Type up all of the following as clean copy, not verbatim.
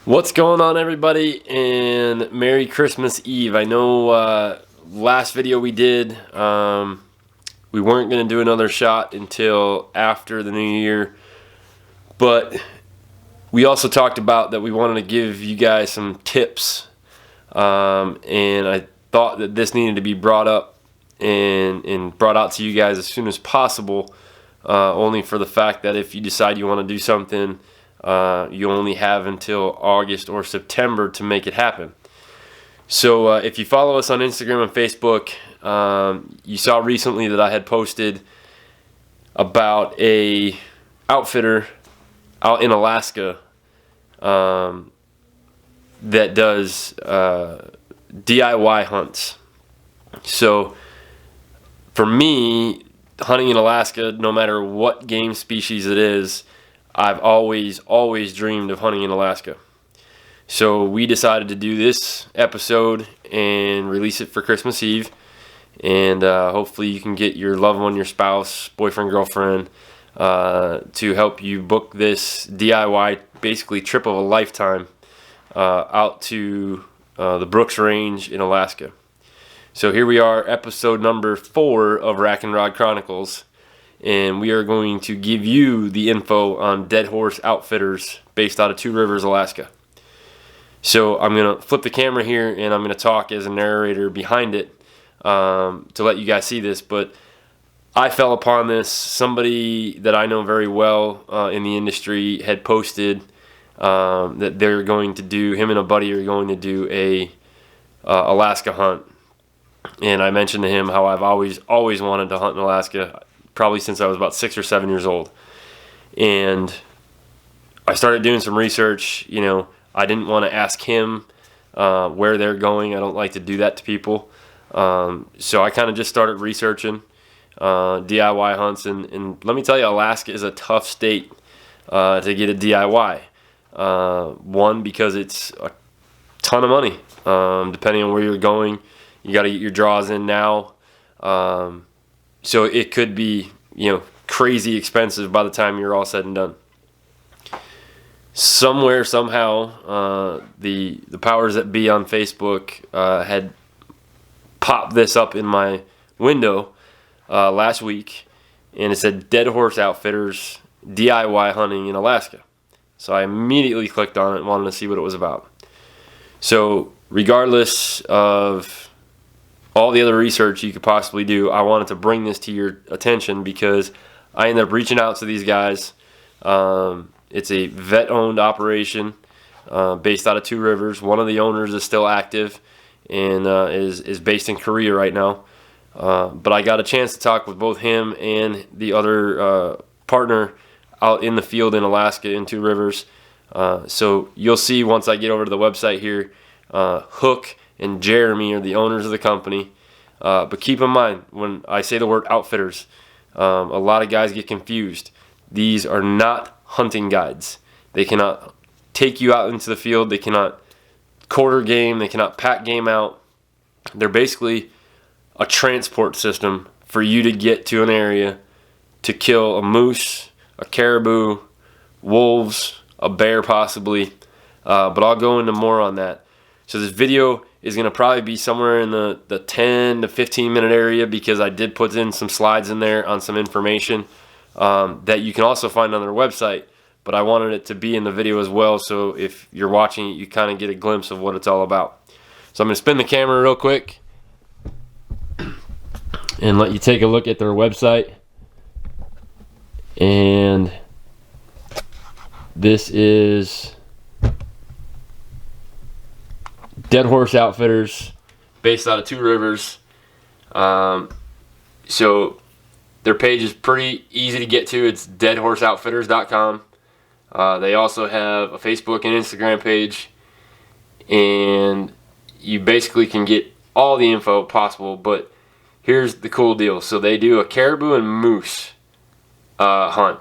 What's going on, everybody, and Merry Christmas Eve. I know last video we did, we weren't going to do another shot until after the new year, but we also talked about that we wanted to give you guys some tips, and I thought that this needed to be brought up and brought out to you guys as soon as possible, only for the fact that if you decide you want to do something, you only have until August or September to make it happen. So if you follow us on Instagram and Facebook, you saw recently that I had posted about a outfitter out in Alaska that does DIY hunts. So for me, hunting in Alaska, no matter what game species it is, I've always dreamed of hunting in Alaska. So we decided to do this episode and release it for Christmas Eve. And hopefully you can get your loved one, your spouse, boyfriend, girlfriend, to help you book this DIY, basically trip of a lifetime, out to the Brooks Range in Alaska. So here we are, episode number 4 of Rack and Rod Chronicles. And we are going to give you the info on Deadhorse Outfitters based out of Two Rivers, Alaska. So I'm going to flip the camera here and I'm going to talk as a narrator behind it to let you guys see this. But I fell upon this. Somebody that I know very well in the industry had posted that they're going to do, him and a buddy are going to do a Alaska hunt. And I mentioned to him how I've always wanted to hunt in Alaska, probably since I was about 6 or 7 years old. And I started doing some research. You know, I didn't want to ask him where they're going. I don't like to do that to people. So I kind of just started researching DIY hunts. And let me tell you, Alaska is a tough state to get a DIY. One, because it's a ton of money. Depending on where you're going, you got to get your draws in now. So it could be, crazy expensive by the time you're all said and done. Somewhere, somehow, the powers that be on Facebook had popped this up in my window last week, and it said Deadhorse Outfitters DIY hunting in Alaska. So I immediately clicked on it and wanted to see what it was about. So regardless of all the other research you could possibly do, I wanted to bring this to your attention because I ended up reaching out to these guys. It's a vet-owned operation based out of Two Rivers. One of the owners is still active and is based in Korea right now. But I got a chance to talk with both him and the other partner out in the field in Alaska in Two Rivers. So you'll see once I get over to the website here, Hook and Jeremy are the owners of the company. But keep in mind, when I say the word outfitters, a lot of guys get confused. These are not hunting guides. They cannot take you out into the field. They cannot quarter game. They cannot pack game out. They're basically a transport system for you to get to an area to kill a moose, a caribou, wolves, a bear possibly. But I'll go into more on that. So this video is going to probably be somewhere in the 10 to 15 minute area because I did put in some slides in there on some information that you can also find on their website, but I wanted it to be in the video as well, so if you're watching it, you kind of get a glimpse of what it's all about. So I'm going to spin the camera real quick and let you take a look at their website. And this is Deadhorse Outfitters, based out of Two Rivers. So their page is pretty easy to get to. It's deadhorseoutfitters.com. They also have a Facebook and Instagram page, and you basically can get all the info possible. But here's the cool deal. So they do a caribou and moose hunt.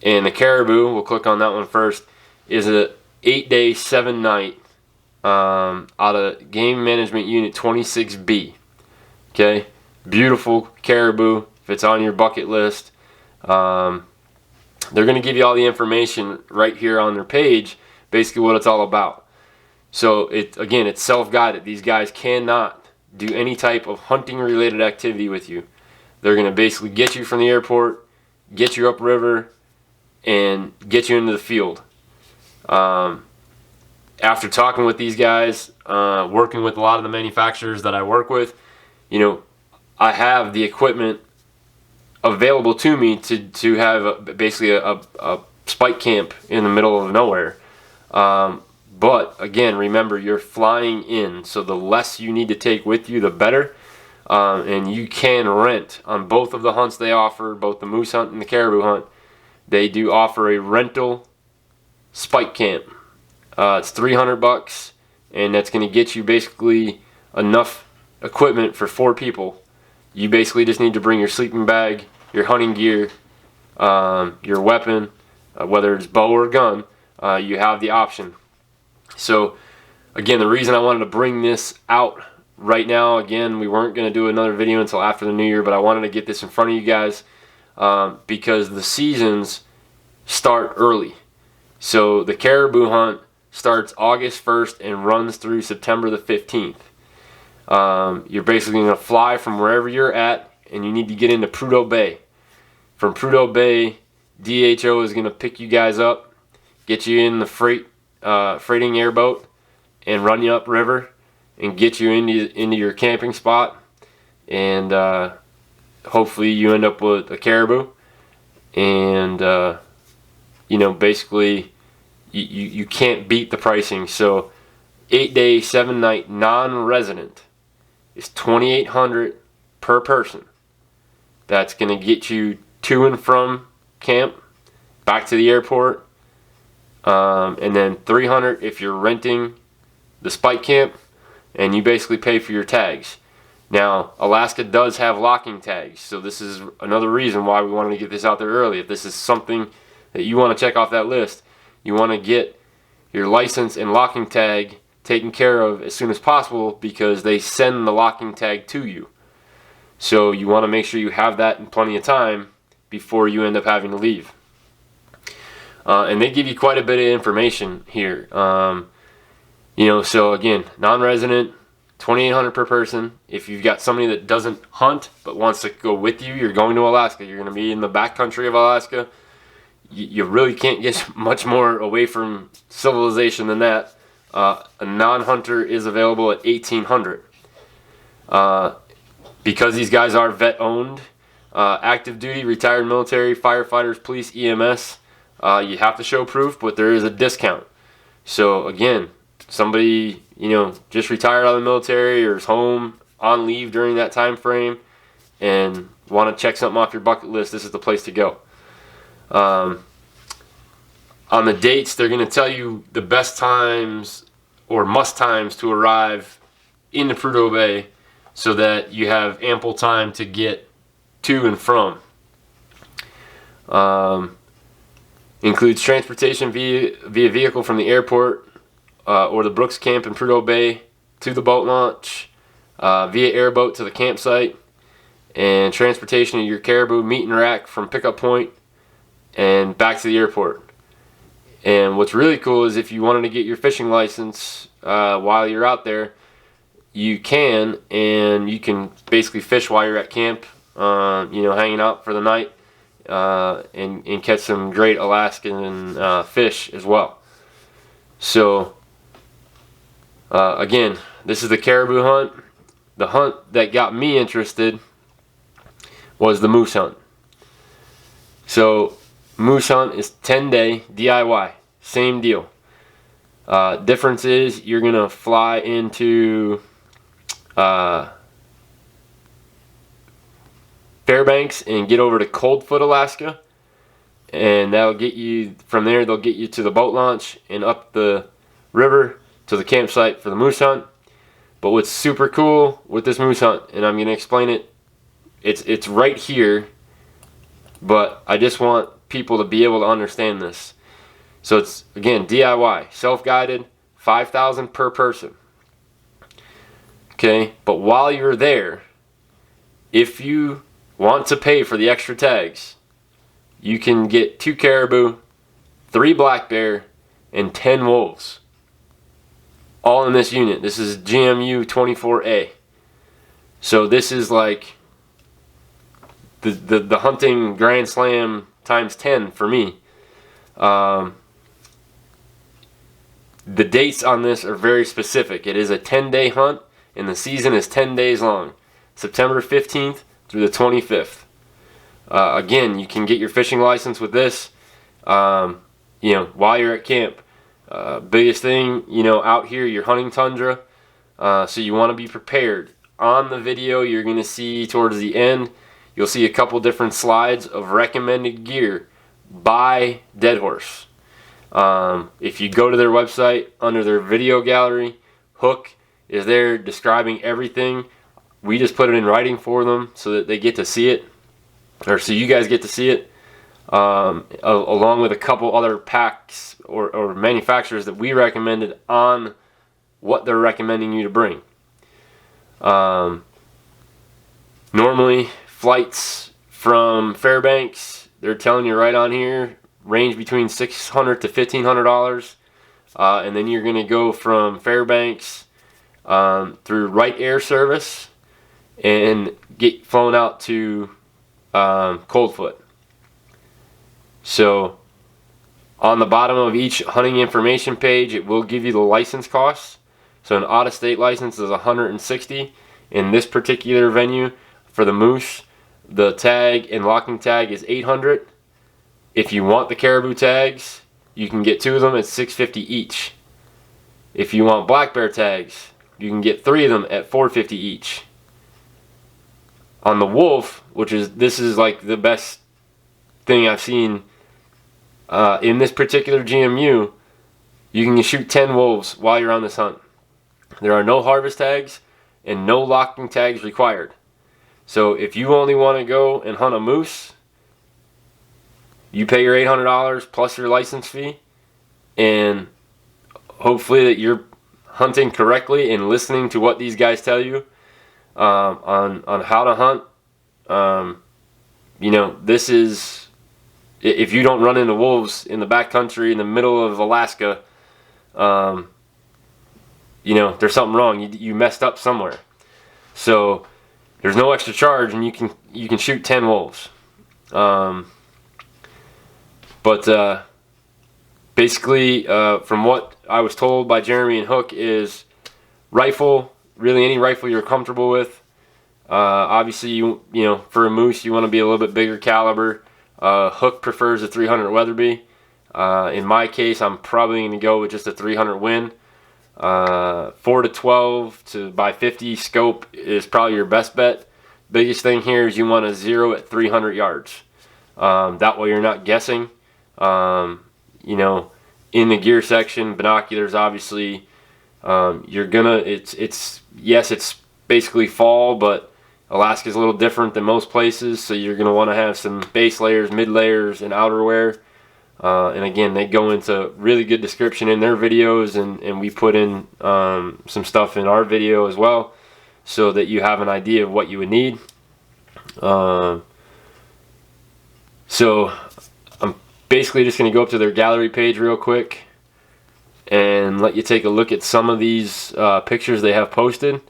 And the caribou, we'll click on that one first, is a 8-day, 7-night out of Game Management Unit 26B. Okay, beautiful caribou. If it's on your bucket list, they're going to give you all the information right here on their page basically what it's all about. So again, it's self-guided. These guys cannot do any type of hunting related activity with you. They're going to basically get you from the airport, get you upriver, and get you into the field. After talking with these guys, working with a lot of the manufacturers that I work with, I have the equipment available to me to have basically a spike camp in the middle of nowhere. But again, remember, you're flying in, so the less you need to take with you, the better. And you can rent on both of the hunts they offer, both the moose hunt and the caribou hunt. They do offer a rental spike camp. It's $300, and that's going to get you basically enough equipment for 4 people. You basically just need to bring your sleeping bag, your hunting gear, your weapon, whether it's bow or gun. You have the option. So again, the reason I wanted to bring this out right now, again, we weren't going to do another video until after the new year, but I wanted to get this in front of you guys because the seasons start early. So the caribou hunt starts August 1st and runs through September the 15th. You're basically going to fly from wherever you're at, and you need to get into Prudhoe Bay. From Prudhoe Bay, DHO is going to pick you guys up, get you in the freighting airboat, and run you upriver and get you into your camping spot. And hopefully you end up with a caribou. And basically you can't beat the pricing. So 8-day, 7-night non-resident is $2,800 per person. That's going to get you to and from camp, back to the airport, and then $300 if you're renting the spike camp, and you basically pay for your tags. Now, Alaska does have locking tags, so this is another reason why we wanted to get this out there early. If this is something that you want to check off that list, you want to get your license and locking tag taken care of as soon as possible, because they send the locking tag to you. So you want to make sure you have that in plenty of time before you end up having to leave. And they give you quite a bit of information here. So again, non-resident, $2,800 per person. If you've got somebody that doesn't hunt but wants to go with you, you're going to Alaska. You're going to be in the backcountry of Alaska. You really can't get much more away from civilization than that. A non-hunter is available at $1,800. Because these guys are vet-owned, active duty, retired military, firefighters, police, EMS, you have to show proof, but there is a discount. So again, somebody just retired out of the military or is home on leave during that time frame and want to check something off your bucket list, this is the place to go. On the dates, they're going to tell you the best times or must times to arrive into Prudhoe Bay so that you have ample time to get to and from. Includes transportation via vehicle from the airport or the Brooks camp in Prudhoe Bay to the boat launch, via airboat to the campsite, and transportation of your caribou meat and rack from pickup point and back to the airport. And what's really cool is if you wanted to get your fishing license while you're out there, you can, and you can basically fish while you're at camp, hanging out for the night, and catch some great Alaskan fish as well. So again, this is the caribou hunt. The hunt that got me interested was the moose hunt. So moose hunt is 10-day DIY, same deal. Difference is you're gonna fly into Fairbanks and get over to Coldfoot, Alaska, and that'll get you from there. They'll get you to the boat launch and up the river to the campsite for the moose hunt. But what's super cool with this moose hunt, and I'm gonna explain it, it's right here, but I just want people to be able to understand this. So it's, again, DIY, self-guided, $5,000 per person. Okay, but while you're there, if you want to pay for the extra tags, you can get 2 caribou, 3 black bear, and 10 wolves. All in this unit. This is GMU 24A. So this is like the hunting Grand Slam times 10 for me. The dates on this are very specific. It is a 10-day hunt, and the season is 10 days long. September 15th through the 25th. Again, you can get your fishing license with this, while you're at camp. Biggest thing, out here, you're hunting tundra, so you want to be prepared. On the video, you're going to see towards the end, you'll see a couple different slides of recommended gear by Deadhorse. If you go to their website, under their video gallery, Hook is there describing everything. We just put it in writing for them so that they get to see it, or so you guys get to see it, along with a couple other packs or manufacturers that we recommended on what they're recommending you to bring. Normally, flights from Fairbanks, they're telling you right on here, range between $600 to $1,500, and then you're going to go from Fairbanks through Wright Air Service and get flown out to Coldfoot. So on the bottom of each hunting information page, it will give you the license costs. So an out-of-state license is $160. In this particular venue for the moose, the tag and locking tag is $800. If you want the caribou tags, you can get 2 of them at $650 each. If you want black bear tags, you can get 3 of them at $450 each. On the wolf, this is like the best thing I've seen in this particular GMU, you can shoot 10 wolves while you're on this hunt. There are no harvest tags and no locking tags required. So if you only want to go and hunt a moose, you pay your $800 plus your license fee, and hopefully that you're hunting correctly and listening to what these guys tell you on how to hunt. This is, if you don't run into wolves in the backcountry in the middle of Alaska, there's something wrong. You messed up somewhere. So there's no extra charge, and you can shoot 10 wolves. Basically, from what I was told by Jeremy and Hook, is rifle, really any rifle you're comfortable with. Obviously, for a moose, you want to be a little bit bigger caliber. Hook prefers a 300 Weatherby. In my case, I'm probably going to go with just a 300 Win. 4 to 12 by 50 scope is probably your best bet. Biggest thing here is you want a 0 at 300 yards. That way you're not guessing. In the gear section, binoculars, obviously, you're gonna, it's basically fall, but Alaska's a little different than most places, so you're gonna want to have some base layers, mid layers, and outerwear. And again, they go into really good description in their videos, and we put in some stuff in our video as well, so that you have an idea of what you would need. So I'm basically just going to go up to their gallery page real quick and let you take a look at some of these pictures they have posted.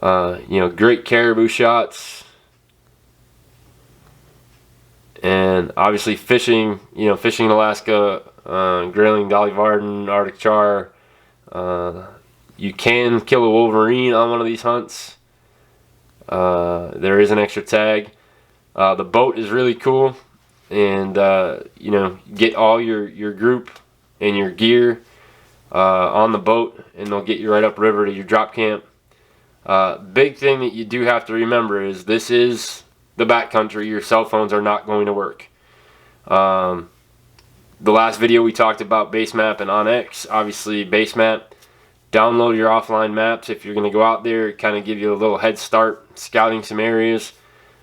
Great caribou shots. And obviously fishing in Alaska, grilling Dolly Varden, Arctic char. You can kill a wolverine on one of these hunts. There is an extra tag. The boat is really cool, and get all your group and your gear on the boat, and they'll get you right upriver to your drop camp. Big thing that you do have to remember is this is the backcountry. Your cell phones are not going to work. The last video we talked about Basemap and OnX. Obviously Basemap, download your offline maps if you're going to go out there. Kind of give you a little head start scouting some areas.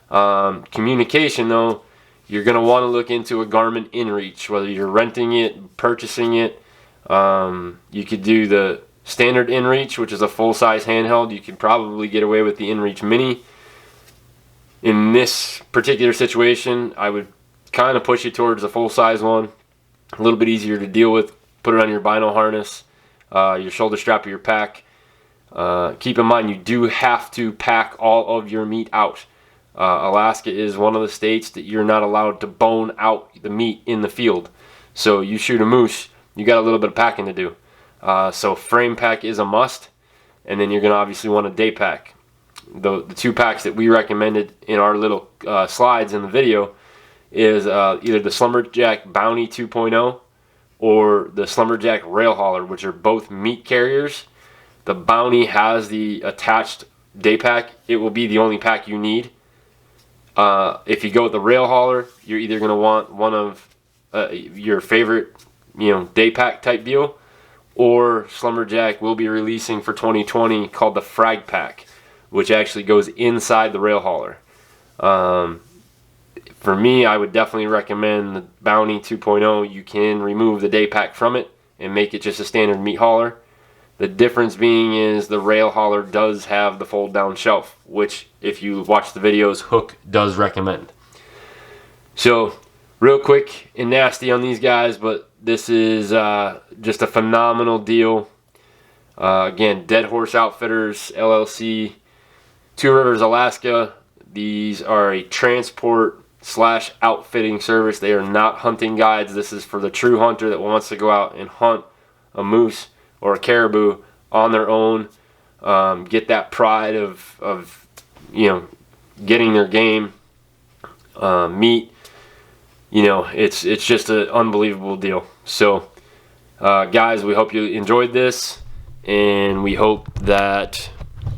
Communication though, you're going to want to look into a Garmin InReach, whether you're renting it, purchasing it. You could do the standard InReach, which is a full-size handheld. You could probably get away with the InReach Mini. In this particular situation, I would kind of push you towards a full-size one. A little bit easier to deal with put it on your bino harness, your shoulder strap of your pack. Keep in mind, you do have to pack all of your meat out. Alaska is one of the states that you're not allowed to bone out the meat in the field. So you shoot a moose, you got a little bit of packing to do. So frame pack is a must, and then you're going to obviously want a day pack. The 2 packs that we recommended in our little slides in the video is either the Slumberjack Bounty 2.0 or the Slumberjack Rail Hauler, which are both meat carriers. The Bounty has the attached day pack. It will be the only pack you need. If you go with the Rail Hauler, you're either going to want one of your favorite, day pack type deal, or Slumberjack will be releasing for 2020 called the Frag Pack, which actually goes inside the Rail Hauler. For me, I would definitely recommend the Bounty 2.0. You can remove the day pack from it and make it just a standard meat hauler. The difference being is the Rail Hauler does have the fold down shelf, which if you watch the videos, Hook does recommend. So real quick and nasty on these guys, but this is just a phenomenal deal. Again, Deadhorse Outfitters, LLC, Two Rivers, Alaska. These are a transport/outfitting service. They are not hunting guides. This is for the true hunter that wants to go out and hunt a moose or a caribou on their own. Get that pride of getting their game, meat. It's just an unbelievable deal. So guys, we hope you enjoyed this, and we hope that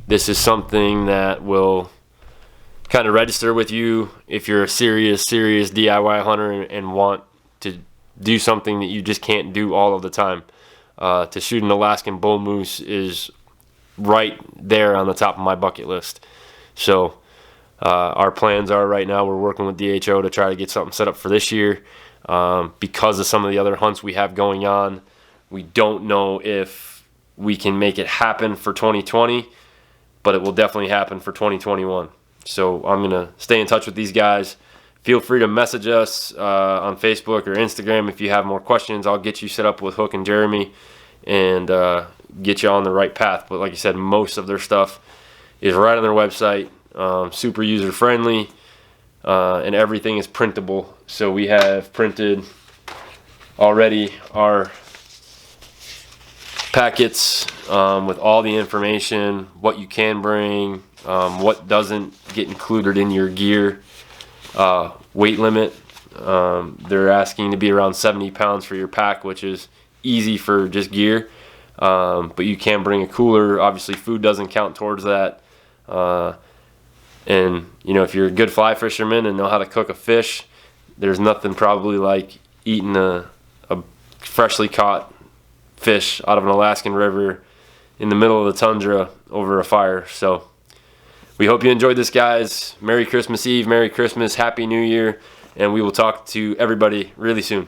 this is something that will kind of register with you if you're a serious DIY hunter and want to do something that you just can't do all of the time. To shoot an Alaskan Bull Moose is right there on the top of my bucket list. So our plans are right now, we're working with DHO to try to get something set up for this year. Because of some of the other hunts we have going on, we don't know if we can make it happen for 2020, but it will definitely happen for 2021. So I'm going to stay in touch with these guys. Feel free to message us on Facebook or Instagram if you have more questions. I'll get you set up with Hook and Jeremy and get you on the right path. But like I said, most of their stuff is right on their website. Super user friendly, and everything is printable. So we have printed already our packets with all the information, what you can bring, what doesn't get included in your gear, weight limit. They're asking to be around 70 pounds for your pack, which is easy for just gear, but you can bring a cooler. Obviously food doesn't count towards that, and if you're a good fly fisherman and know how to cook a fish, there's nothing probably like eating a freshly caught fish out of an Alaskan river in the middle of the tundra over a fire. So we hope you enjoyed this, guys. Merry Christmas Eve, Merry Christmas, Happy New Year, and we will talk to everybody really soon.